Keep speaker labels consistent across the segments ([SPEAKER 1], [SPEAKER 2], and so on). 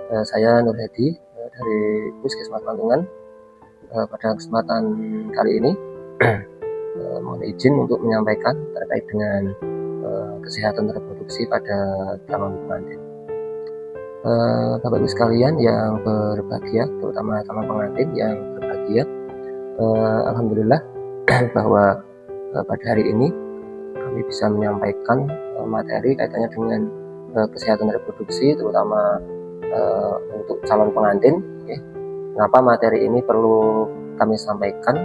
[SPEAKER 1] Saya Nur Hedi dari Puskesmas Mantungan. Pada kesempatan kali ini mohon izin untuk menyampaikan terkait dengan kesehatan reproduksi pada calon pengantin. Bapak Ibu sekalian yang berbahagia, terutama calon pengantin yang berbahagia, alhamdulillah bahwa pada hari ini kami bisa menyampaikan materi kaitannya dengan kesehatan reproduksi, terutama untuk calon pengantin. Kenapa materi ini perlu kami sampaikan?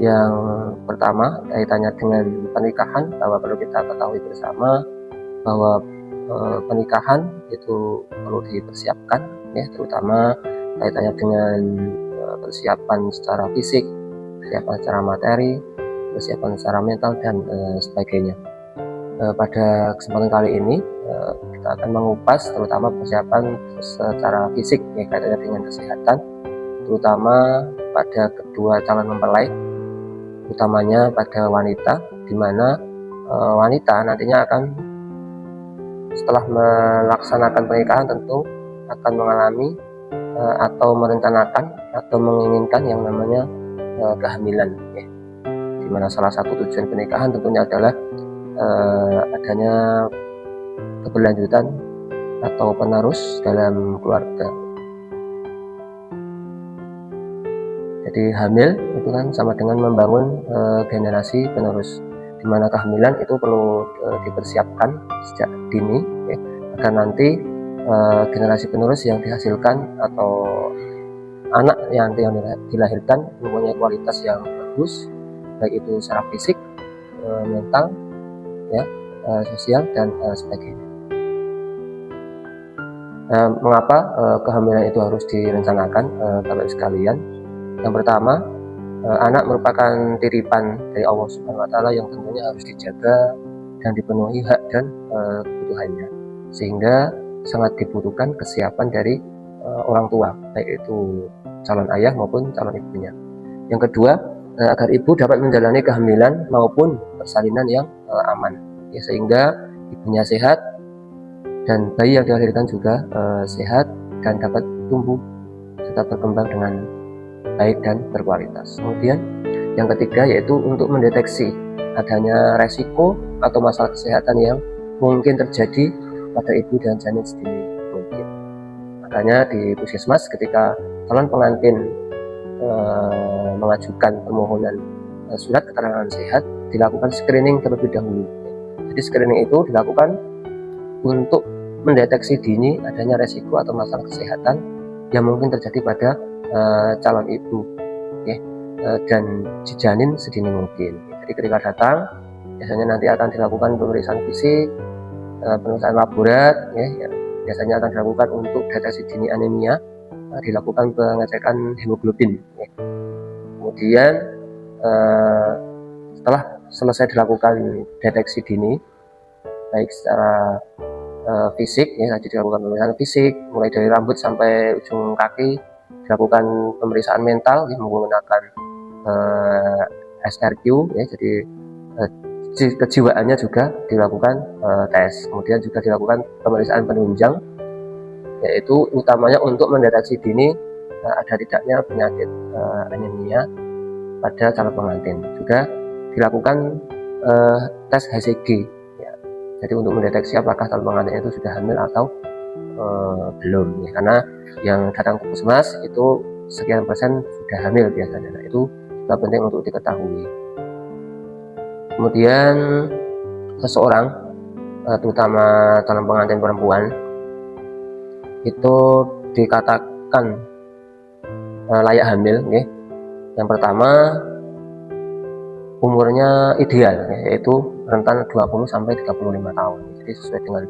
[SPEAKER 1] Yang pertama kaitannya dengan pernikahan, bahwa perlu kita ketahui bersama bahwa pernikahan itu perlu dipersiapkan, terutama kaitannya dengan persiapan secara fisik, persiapan secara materi, persiapan secara mental dan sebagainya. Pada kesempatan kali ini kita akan mengupas terutama persiapan secara fisik, kaitannya dengan kesehatan, terutama pada kedua calon mempelai, utamanya pada wanita, di mana wanita nantinya akan setelah melaksanakan pernikahan tentu akan mengalami atau merencanakan atau menginginkan yang namanya kehamilan, di mana salah satu tujuan pernikahan tentunya adalah adanya keberlanjutan atau penerus dalam keluarga. Jadi hamil itu kan sama dengan membangun generasi penerus, di mana kehamilan itu perlu dipersiapkan sejak dini, agar nanti generasi penerus yang dihasilkan atau anak yang dilahirkan mempunyai kualitas yang bagus, baik itu secara fisik, mental, sosial dan sebagainya. Mengapa kehamilan itu harus direncanakan, Bapak sekalian? Yang pertama, anak merupakan titipan dari Allah Subhanahu wa Ta'ala yang tentunya harus dijaga dan dipenuhi hak dan kebutuhannya, sehingga sangat dibutuhkan kesiapan dari orang tua, baik itu calon ayah maupun calon ibunya. Yang kedua, agar ibu dapat menjalani kehamilan maupun persalinan yang aman, sehingga ibunya sehat dan bayi yang dilahirkan juga sehat dan dapat tumbuh serta berkembang dengan baik dan berkualitas. Kemudian yang ketiga yaitu untuk mendeteksi adanya resiko atau masalah kesehatan yang mungkin terjadi pada ibu dan janin sedini mungkin. Makanya di puskesmas ketika calon pengantin mengajukan permohonan surat keterangan sehat, dilakukan screening terlebih dahulu. Jadi screening itu dilakukan untuk mendeteksi dini adanya resiko atau masalah kesehatan yang mungkin terjadi pada calon ibu, dan janin sedini mungkin. Jadi ketika datang, biasanya nanti akan dilakukan pemeriksaan fisik, pemeriksaan laborat, biasanya akan dilakukan untuk deteksi dini anemia, dilakukan pengecekan hemoglobin. Kemudian setelah selesai dilakukan deteksi dini, baik secara fisik, tadi dilakukan pemeriksaan fisik, mulai dari rambut sampai ujung kaki, dilakukan pemeriksaan mental menggunakan SRQ, jadi kejiwaannya juga dilakukan tes. Kemudian juga dilakukan pemeriksaan penunjang, yaitu utamanya untuk mendeteksi dini ada tidaknya penyakit anemia pada calon pengantin. Juga dilakukan tes HCG, jadi untuk mendeteksi apakah calon pengantin itu sudah hamil atau belum, karena yang datang ke puskesmas itu sekian persen sudah hamil biasanya. Nah, itu juga penting untuk diketahui. Kemudian seseorang, terutama calon pengantin perempuan, itu dikatakan layak hamil. Yang pertama, umurnya ideal, yaitu rentan 20 sampai 35 tahun. Jadi sesuai dengan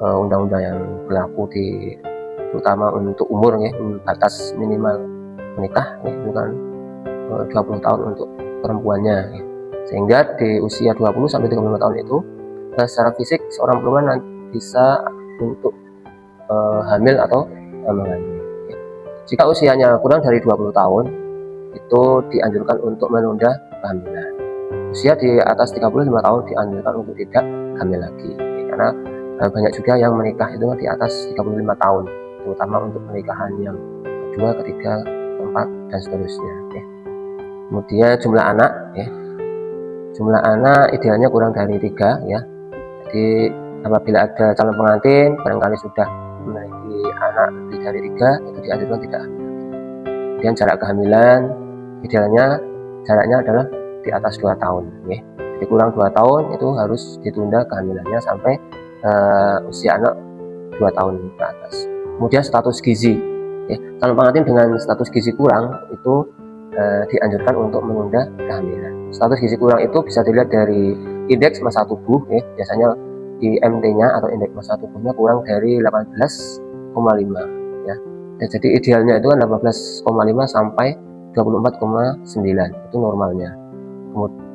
[SPEAKER 1] undang-undang yang berlaku terutama untuk umur, batas minimal menikah itu kan 20 tahun untuk perempuannya, sehingga di usia 20 sampai 35 tahun itu secara fisik seorang perempuan bisa untuk hamil atau mengandung. Jika usianya kurang dari 20 tahun itu dianjurkan untuk menunda kehamilan. Usia di atas 35 tahun dianjurkan untuk tidak hamil lagi, karena banyak juga yang menikah itu di atas 35 tahun, itu terutama untuk pernikahan yang kedua, ketiga, keempat, dan seterusnya. Kemudian jumlah anak, jumlah anak idealnya kurang dari 3 ya. Jadi apabila ada calon pengantin barangkali sudah memiliki anak lebih dari 3, itu dianjurkan tidak hamil. Kemudian jarak kehamilan idealnya jaraknya adalah di atas 2 tahun. Jadi kurang 2 tahun itu harus ditunda kehamilannya sampai usia anak 2 tahun ke atas. Kemudian status gizi, calon pengantin dengan status gizi kurang itu dianjurkan untuk menunda kehamilan. Status gizi kurang itu bisa dilihat dari indeks massa tubuh, biasanya IMT-nya atau indeks massa tubuhnya kurang dari 18,5 ya. Jadi idealnya itu kan 18,5 sampai 24,9 itu normalnya.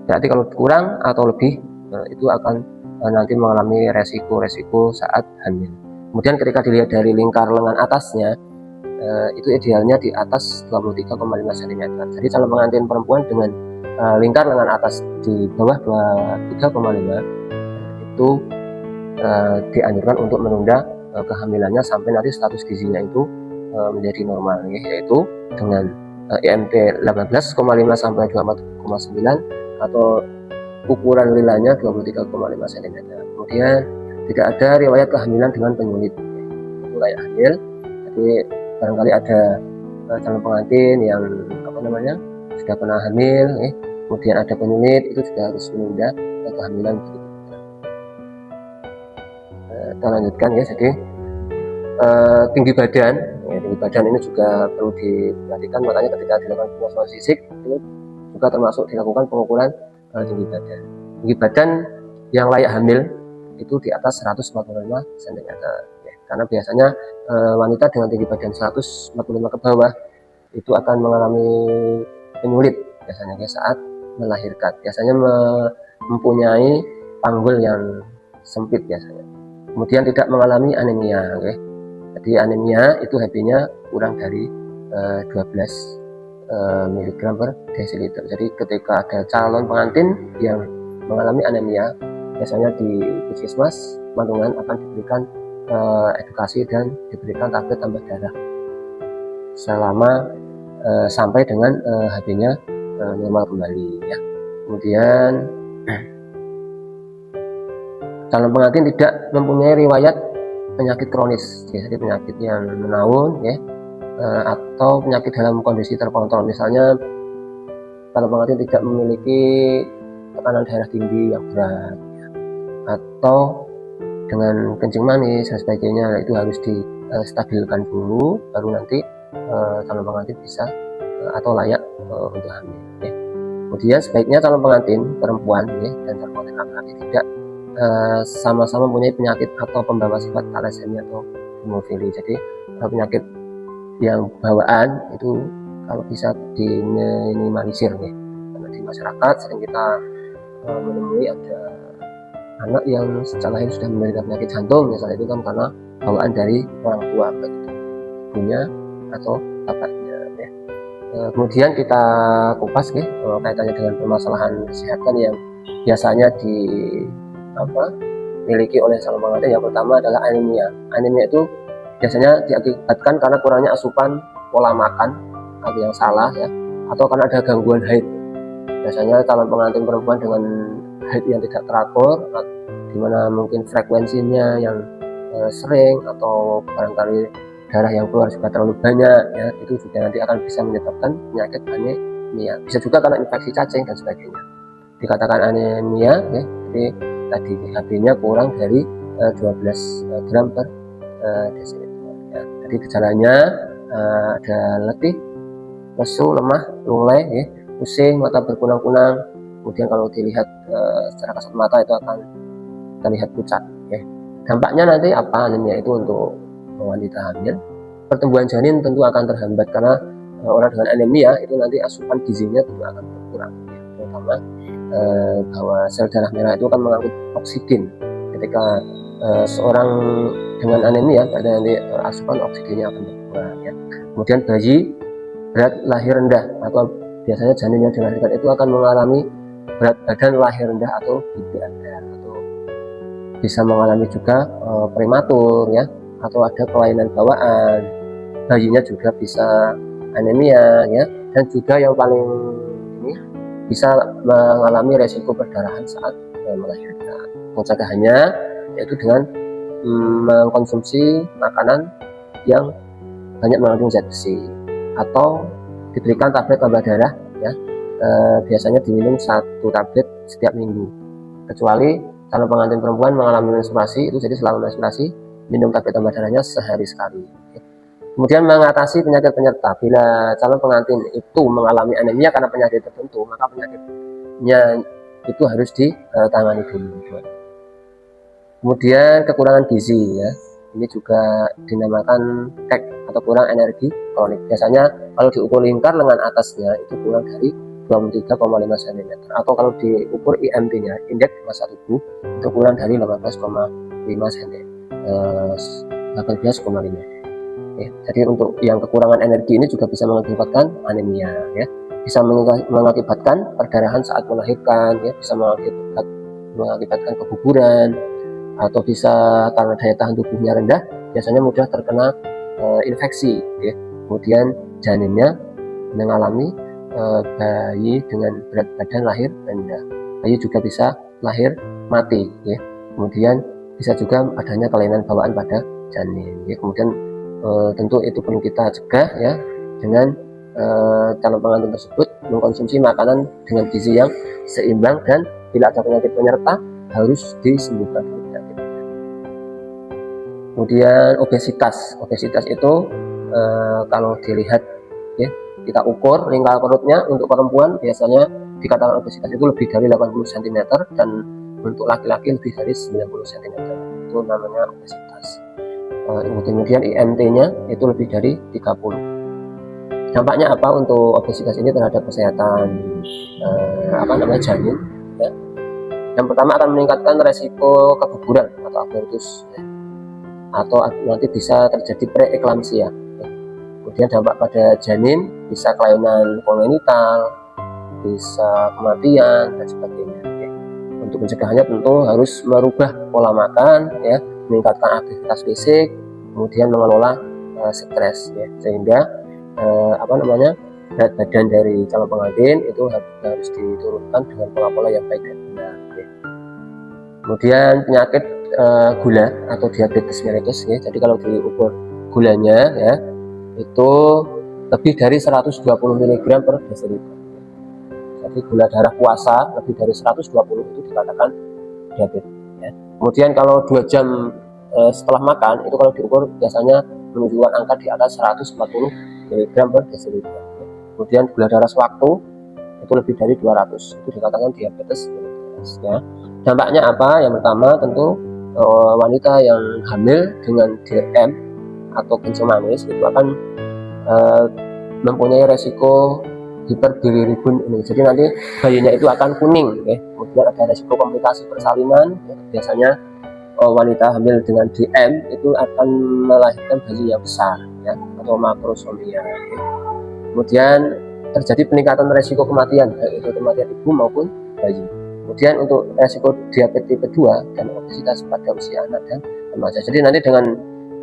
[SPEAKER 1] Berarti kalau kurang atau lebih itu akan nanti mengalami resiko saat hamil. Kemudian ketika dilihat dari lingkar lengan atasnya, itu idealnya di atas 23,5 cm. Jadi calon pengantin perempuan dengan lingkar lengan atas di bawah 23,5 itu dianjurkan untuk menunda kehamilannya sampai nanti status gizinya itu menjadi normal, yaitu dengan IMT 18,5 sampai 24,9 atau ukuran lilanya 23,5 cm. Kemudian tidak ada riwayat kehamilan dengan penyulit, itu layak hamil. Jadi barangkali ada calon pengantin yang sudah pernah hamil, kemudian ada penyulit, itu juga harus menunda kehamilan berikutnya. Kita lanjutkan ya. Jadi tinggi badan ini juga perlu diperhatikan, makanya ketika dilakukan pengukuran fisik itu juga termasuk dilakukan pengukuran tinggi badan. Tinggi badan yang layak hamil itu di atas 145 cm ya. Karena biasanya wanita dengan tinggi badan 145 ke bawah itu akan mengalami penyulit biasanya saat melahirkan. Biasanya mempunyai panggul yang sempit biasanya. Kemudian tidak mengalami anemia. Jadi anemia itu HB-nya kurang dari 12 mg per desiliter. Jadi ketika ada calon pengantin yang mengalami anemia, biasanya di puskesmas Mantungan akan diberikan edukasi dan diberikan tablet tambah darah selama sampai dengan HB-nya normal kembali ya. Kemudian calon pengantin tidak mempunyai riwayat penyakit kronis, jadi penyakit yang menaun atau penyakit dalam kondisi terkontrol. Misalnya calon pengantin tidak memiliki tekanan darah tinggi yang berat atau dengan kencing manis dan sebagainya, itu harus distabilkan dulu, baru nanti calon pengantin bisa atau layak untuk hamil. Kemudian sebaiknya calon pengantin perempuan dan calon pengantin laki-laki tidak sama-sama mempunyai penyakit atau pembawa sifat thalassemia atau hemofili. Jadi penyakit yang bawaan itu kalau bisa diminimalisir karena di masyarakat sering kita menemui ada anak yang sejak lahir sudah menderita penyakit jantung, misalnya itu kan karena bawaan dari orang tua, baik itu ibunya atau bapaknya Kemudian kita kupas kaitannya dengan permasalahan kesehatan yang biasanya dimiliki oleh calon pengantin. Yang pertama adalah anemia. Anemia itu biasanya diakibatkan karena kurangnya asupan pola makan atau yang salah atau karena ada gangguan haid. Biasanya calon pengantin perempuan dengan haid yang tidak teratur, di mana mungkin frekuensinya yang sering atau barangkali darah yang keluar juga terlalu banyak itu juga nanti akan bisa menyebabkan penyakit anemia. Bisa juga karena infeksi cacing dan sebagainya. Dikatakan anemia jadi tadi HB-nya kurang dari 12 gram per desiliter Jadi gejalanya ada letih, lesu, lemah, lunglai, pusing, mata berkunang-kunang. Kemudian kalau dilihat secara kasat mata itu akan terlihat pucat. Dampaknya nanti apa anemia itu untuk wanita hamil? Pertumbuhan janin tentu akan terhambat karena orang dengan anemia itu nanti asupan gizinya tentu akan berkurang, terutama bahwa sel darah merah itu akan mengangkut oksigen. Ketika seorang dengan anemia, nanti asupan oksigennya akan berkurang. Kemudian bayi berat lahir rendah atau biasanya janin yang dilahirkan itu akan mengalami berat badan lahir rendah atau BBR atau bisa mengalami juga prematur atau ada kelainan bawaan, bayinya juga bisa anemia ya, dan juga yang paling ini bisa mengalami resiko perdarahan saat melahirkan. Pencegahannya yaitu dengan mengkonsumsi makanan yang banyak mengandung zat besi atau diberikan tablet tambah darah ya, biasanya diminum 1 tablet setiap minggu, kecuali kalau pengantin perempuan mengalami menstruasi itu, jadi selama menstruasi minum tablet tambah darahnya sehari sekali. Kemudian mengatasi penyakit penyerta. Bila calon pengantin itu mengalami anemia karena penyakit tertentu, maka penyakitnya itu harus ditangani dulu. Kemudian kekurangan gizi ya, ini juga dinamakan KEK atau kurang energi kronik. Biasanya kalau diukur lingkar lengan atasnya itu kurang dari 23,5 cm, atau kalau diukur IMT-nya, indeks massa tubuh, itu kurang dari 18,5 cm, 18,5. Jadi untuk yang kekurangan energi ini juga bisa mengakibatkan anemia ya, bisa mengakibatkan perdarahan saat melahirkan ya, bisa mengakibatkan keguguran, atau bisa karena daya tahan tubuhnya rendah, biasanya mudah terkena infeksi ya. Kemudian janinnya mengalami bayi dengan berat badan lahir rendah, bayi juga bisa lahir mati ya. Kemudian bisa juga adanya kelainan bawaan pada janin ya. Kemudian tentu itu perlu kita cegah ya, dengan calon pengantin tersebut mengkonsumsi makanan dengan gizi yang seimbang, dan bila ada penyakit penyerta harus disembuhkan penyakit. Kemudian obesitas itu kalau dilihat ya, kita ukur lingkar perutnya untuk perempuan biasanya dikatakan obesitas itu lebih dari 80 cm, dan untuk laki-laki lebih dari 90 cm, itu namanya obesitas. Kemudian IMT-nya itu lebih dari 30. Dampaknya apa untuk obesitas ini terhadap kesehatan janin ya? Yang pertama akan meningkatkan resiko keguguran atau abortus ya, atau nanti bisa terjadi preeklamsia ya. Kemudian dampak pada janin bisa kelainan kongenital, bisa kematian dan sebagainya ya. Untuk pencegahannya tentu harus merubah pola makan ya, meningkatkan aktivitas fisik, kemudian mengelola stres ya, sehingga berat badan dari calon pengantin itu harus diturunkan dengan pola-pola yang baik dan benar ya. Kemudian penyakit gula atau diabetes mellitus ya, jadi kalau diukur gulanya ya itu lebih dari 120 mg per desiliter. Jadi gula darah puasa lebih dari 120 itu dikatakan diabetes ya. Kemudian kalau 2 jam setelah makan itu kalau diukur biasanya menunjukkan angka di atas 140 mg per desiliter ya. Kemudian gula darah sewaktu itu lebih dari 200, itu dikatakan diabetes mellitus ya. Dampaknya apa? Yang pertama tentu wanita yang hamil dengan DM atau kencing manis itu akan mempunyai resiko hiperbilirubin ini. Jadi nanti bayinya itu akan kuning ya. Kemudian ada resiko komplikasi persalinan ya. Biasanya wanita hamil dengan DM itu akan melahirkan bayi yang besar ya, atau makrosomia ya. Kemudian terjadi peningkatan resiko kematian, yaitu kematian ibu maupun bayi. Kemudian untuk resiko diabetes tipe 2 dan obesitas pada usia anak dan remaja. Jadi nanti dengan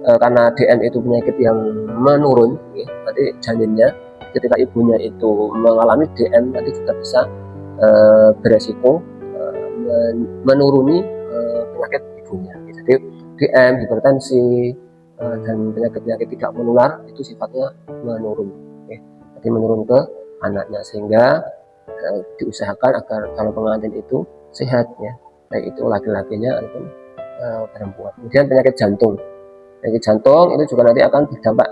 [SPEAKER 1] karena DM itu penyakit yang menurun ya, nanti janinnya ketika ibunya itu mengalami DM nanti juga bisa beresiko menuruni penyakit ibunya. Jadi DM, hipertensi dan penyakit-penyakit tidak menular itu sifatnya menurun ya. Jadi menurun ke anaknya, sehingga diusahakan agar kalau pengantin itu sehat ya, baik itu laki-lakinya ataupun perempuan. Kemudian penyakit jantung itu juga nanti akan berdampak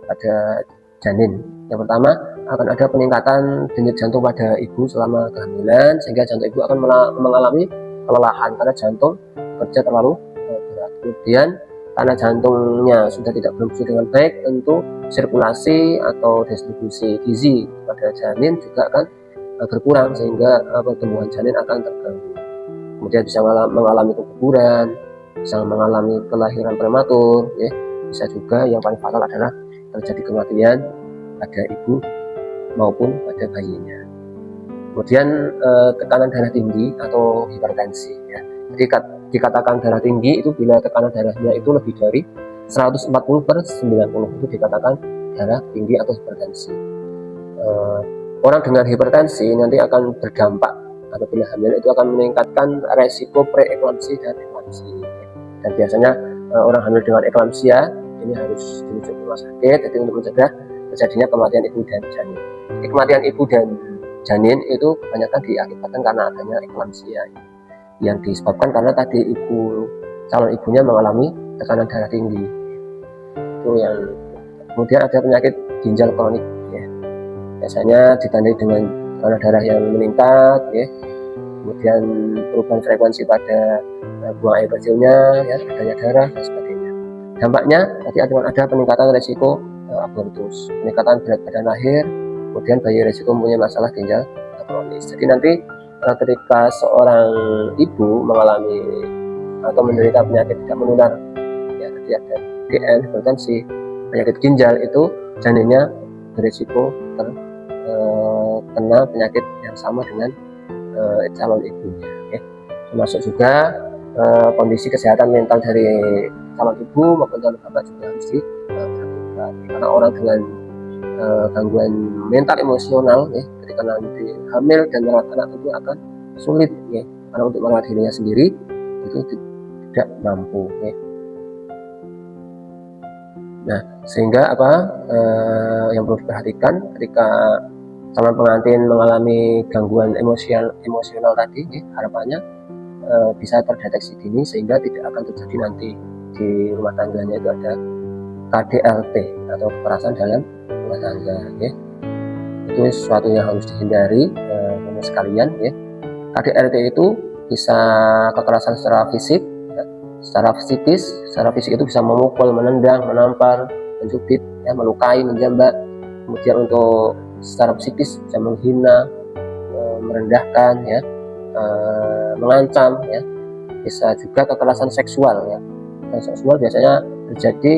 [SPEAKER 1] pada janin. Yang pertama akan ada peningkatan denyut jantung pada ibu selama kehamilan, sehingga jantung ibu akan mengalami kelelahan karena jantung bekerja terlalu berat. Kemudian karena jantungnya sudah tidak berfungsi dengan baik, tentu sirkulasi atau distribusi gizi pada janin juga akan berkurang, sehingga pertumbuhan janin akan terganggu. Kemudian bisa mengalami keguguran, bisa mengalami kelahiran prematur ya. Bisa juga yang paling fatal adalah terjadi kematian pada ibu maupun pada bayinya. Kemudian tekanan darah tinggi atau hipertensi ya. Jadi dikatakan darah tinggi itu bila tekanan darahnya itu lebih dari 140/90 itu dikatakan darah tinggi atau hipertensi. Orang dengan hipertensi nanti akan berdampak apabila hamil itu akan meningkatkan resiko preeklamsi dan eklamsi. Dan biasanya orang hamil dengan eklamsia ini harus dirujuk ke rumah sakit, jadi untuk mencegah terjadinya kematian ibu dan janin. Jadi kematian ibu dan janin itu kebanyakan diakibatkan karena adanya eklamsia yang disebabkan karena tadi calon ibunya mengalami tekanan darah tinggi. Itu yang kemudian ada penyakit ginjal kronik ya. Biasanya ditandai dengan tekanan darah yang meningkat ya. Kemudian perubahan frekuensi pada buang air kecilnya ya, adanya darah dan sebagainya. Dampaknya tadi ada peningkatan resiko abortus, peningkatan berat badan lahir, kemudian bayi resiko mempunyai masalah ginjal kronis. Jadi nanti ketika seorang ibu mengalami atau menderita penyakit tidak menular ya, tadi ada DN, hipertensi, penyakit ginjal, itu janinnya berisiko terkena penyakit yang sama dengan calon ibunya ya. Termasuk juga kondisi kesehatan mental dari calon ibu maupun calon bapak juga harus diperhatikan, karena orang dengan gangguan mental emosional ya, ketika nanti hamil dan merawat anak tentu akan sulit ya, karena untuk merawat dirinya sendiri itu tidak mampu ya. Nah, sehingga yang perlu diperhatikan ketika calon pengantin mengalami gangguan emosional tadi ya, harapannya bisa terdeteksi dini sehingga tidak akan terjadi nanti di rumah tangganya itu ada KDRT atau kekerasan dalam rumah tangga ya. Itu sesuatu yang harus dihindari teman sekalian ya. KDRT itu bisa kekerasan secara fisik ya, secara psikis. Secara fisik itu bisa memukul, menendang, menampar, mencubit ya, melukai, menjambak. Kemudian untuk secara psikis bisa menghina, merendahkan ya, mengancam ya. Bisa juga kekerasan seksual ya. Kekerasan seksual biasanya terjadi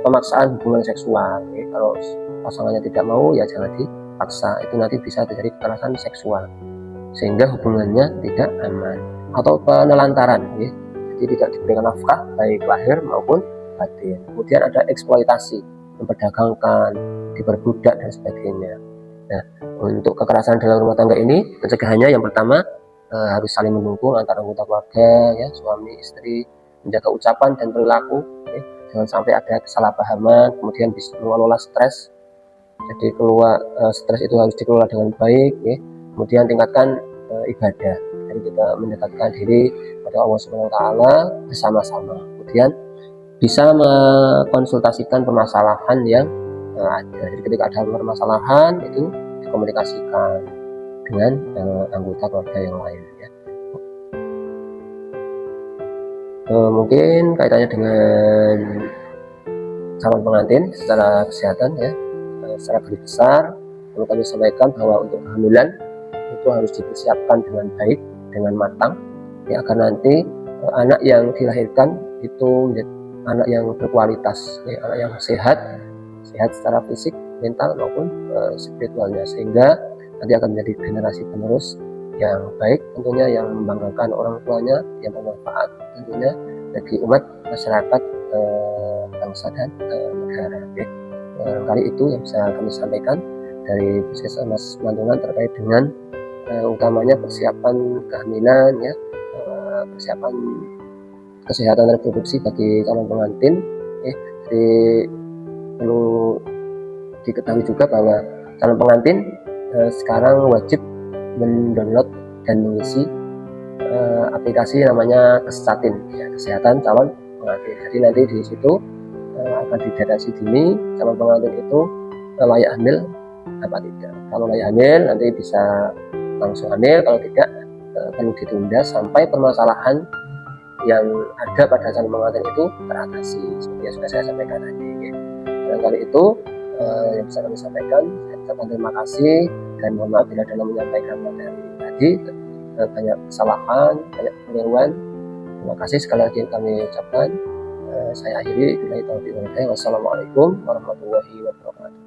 [SPEAKER 1] pemaksaan hubungan seksual ya. Kalau pasangannya tidak mau ya jangan dipaksa, itu nanti bisa terjadi kekerasan seksual sehingga hubungannya tidak aman. Atau penelantaran ya, jadi tidak diberikan nafkah baik lahir maupun batin. Kemudian ada eksploitasi, memperdagangkan, diperbudak dan sebagainya. Nah, untuk kekerasan dalam rumah tangga ini pencegahannya yang pertama harus saling mendukung antara anggota keluarga ya, suami istri, menjaga ucapan dan perilaku ya. Jangan sampai ada kesalahpahaman, kemudian bisa mengelola stres. Jadi stres itu harus dikelola dengan baik ya. Kemudian tingkatkan ibadah. Jadi kita mendekatkan diri pada Allah Subhanahu wa taala bersama-sama. Kemudian bisa mengkonsultasikan permasalahan yang ada. Jadi ketika ada permasalahan itu dikomunikasikan dengan anggota keluarga yang lain ya. Mungkin kaitannya dengan calon pengantin secara kesehatan ya, secara garis besar perlu kami sampaikan bahwa untuk kehamilan itu harus dipersiapkan dengan baik, dengan matang ya, agar nanti anak yang dilahirkan itu menjadi anak yang berkualitas ya, anak yang sehat secara fisik, mental maupun spiritualnya, sehingga nanti akan menjadi generasi penerus yang baik, tentunya yang membanggakan orang tuanya, yang bermanfaat tentunya bagi umat, masyarakat, bangsa dan negara ya. Kali itu yang bisa kami sampaikan dari Puskesmas Mantungan terkait dengan utamanya persiapan kehamilan ya, persiapan kesehatan reproduksi bagi calon pengantin ya. Jadi perlu diketahui juga bahwa calon pengantin sekarang wajib mendownload dan mengisi aplikasi namanya Kesatin ya, kesehatan calon pengantin. Jadi nanti di situ akan dideteksi dini calon pengantin itu layak hamil apa tidak. Kalau layak hamil nanti bisa langsung hamil, kalau tidak perlu ditunda sampai permasalahan yang ada pada calon pengantin itu teratasi seperti yang sudah saya sampaikan tadi ya. Barangkali itu yang bisa kami sampaikan. Saya ucapkan terima kasih dan mohon maaf bila dalam menyampaikan materi tadi banyak kesalahan, banyak keliruan. Terima kasih sekali lagi yang kami ucapkan. Saya akhiri. Wassalamualaikum warahmatullahi wabarakatuh.